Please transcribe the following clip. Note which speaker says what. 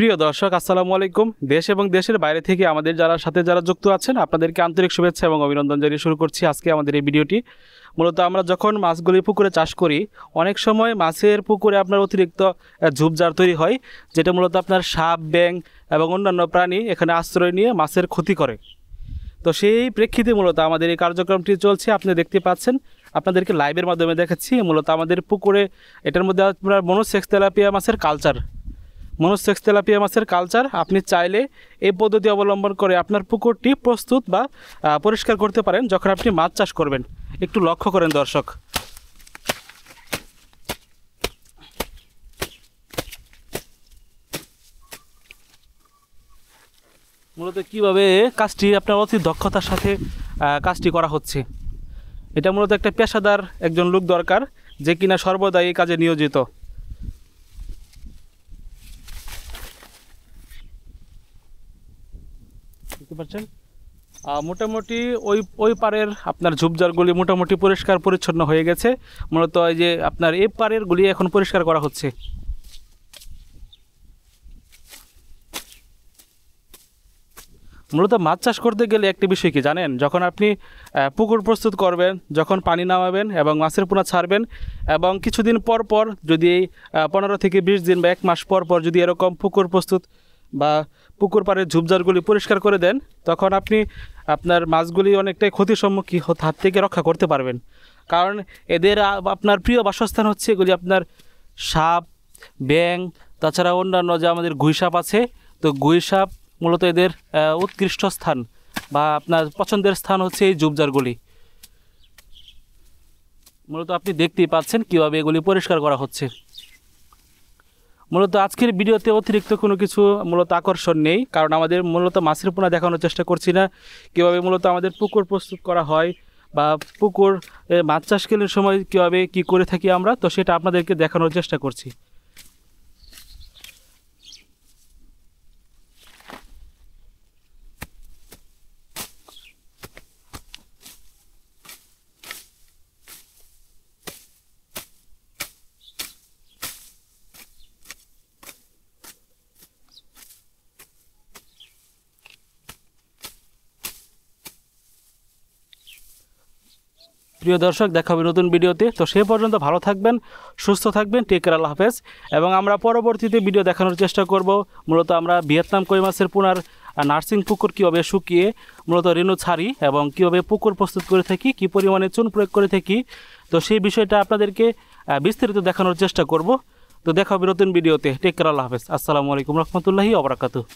Speaker 1: প্রিয় দর্শক, আসসালামু আলাইকুম। দেশ এবং দেশের বাইরে থেকে আমাদের যারা যুক্ত আছেন, আপনাদেরকে আন্তরিক শুভেচ্ছা এবং অভিনন্দন জানিয়ে শুরু করছি আজকে আমাদের এই ভিডিওটি। মূলত আমরা যখন মাছগুলি পুকুরে চাষ করি, অনেক সময় মাছের পুকুরে আপনার অতিরিক্ত ঝোপঝাড় তৈরি হয়, যেটা মূলত আপনার সাপ, ব্যাঙ এবং অন্যান্য প্রাণী এখানে আশ্রয় নিয়ে মাছের ক্ষতি করে। তো সেই প্রেক্ষিতে মূলত আমাদের এই কার্যক্রমটি চলছে। আপনি দেখতে পাচ্ছেন, আপনাদেরকে লাইভের মাধ্যমে দেখাচ্ছি। মূলত আমাদের পুকুরে এটার মধ্যে আপনার মনোসেক্স তেলাপিয়া মাছের কালচার আপনি চাইলে এই পদ্ধতি অবলম্বন করে আপনার পুকুরটি প্রস্তুত বা পরিষ্কার করতে পারেন যখন আপনি মাছ চাষ করবেন। একটু লক্ষ্য করেন দর্শক। মূলত কীভাবে কাজটি আপনার অতি দক্ষতার সাথে কাজটি করা হচ্ছে, এটা মূলত একটা পেশাদার একজন লোক দরকার, যে কিনা সর্বদা এই কাজে নিয়োজিত। দেখতে পাচ্ছেন, মোটামুটি ওই পারের আপনার ঝোপঝাড়গুলি মোটামুটি পরিষ্কার পরিচ্ছন্ন হয়ে গেছে। মূলত এই যে আপনার এই পারের গুলি এখন পরিষ্কার করা হচ্ছে। মূলত মাছ চাষ করতে গেলে একটি বিষয় কি জানেন, যখন আপনি পুকুর প্রস্তুত করবেন, যখন পানি নামাবেন এবং মাছের পোনা ছাড়বেন, এবং কিছুদিন পর পর যদি 15 থেকে 20 দিন বা 1 মাস পর পর যদি এরকম পুকুর প্রস্তুত বা পুকুর পাড়ের ঝোপঝাড়গুলি পরিষ্কার করে দেন, তখন আপনি আপনার মাছগুলি অনেকটাই ক্ষতির সম্মুখীন হাত থেকে রক্ষা করতে পারবেন। কারণ এদের আপনার প্রিয় বাসস্থান হচ্ছে এগুলি আপনার সাপ, ব্যাঙ, তাছাড়া অন্যান্য যে আমাদের গুই সাপ আছে। তো গুই সাপ মূলত এদের উৎকৃষ্ট স্থান বা আপনার পছন্দের স্থান হচ্ছে এই ঝোপঝাড়গুলি। মূলত আপনি দেখতেই পাচ্ছেন কীভাবে এগুলি পরিষ্কার করা হচ্ছে। মূলত আজকের ভিডিওতে অতিরিক্ত কোনো কিছু মূলত আকর্ষণ নেই, কারণ আমাদের মূলত মাছের পোনা দেখানোর চেষ্টা করছি না, কীভাবে মূলত আমাদের পুকুর প্রস্তুত করা হয় বা পুকুর মাছ চাষকালীন সময় কীভাবে কী করে থাকি আমরা, তো সেটা আপনাদেরকে দেখানোর চেষ্টা করছি। প্রিয় দর্শক, দেখা হবে নতুন ভিডিওতে। তো সে পর্যন্ত ভালো থাকবেন, সুস্থ থাকবেন, টেক কেয়ার, আল্লাহ হাফেজ। এবং আমরা পরবর্তীতে ভিডিও দেখানোর চেষ্টা করব মূলত আমরা ভিয়েতনাম কই মাছের পোনার নার্সিং পুকুর কীভাবে শুকিয়ে মূলত রেণু ছাড়ি এবং কীভাবে পুকুর প্রস্তুত করে থাকি, কী পরিমাণে চুন প্রয়োগ করে থাকি, তো সেই বিষয়টা আপনাদেরকে বিস্তারিত দেখানোর চেষ্টা করব। তো দেখা হবে নতুন ভিডিওতে। টেক কেয়ার, আল্লাহ হাফেজ। আসসালামু আলাইকুম রহমতুল্লাহি ওয়া বারাকাতুহু।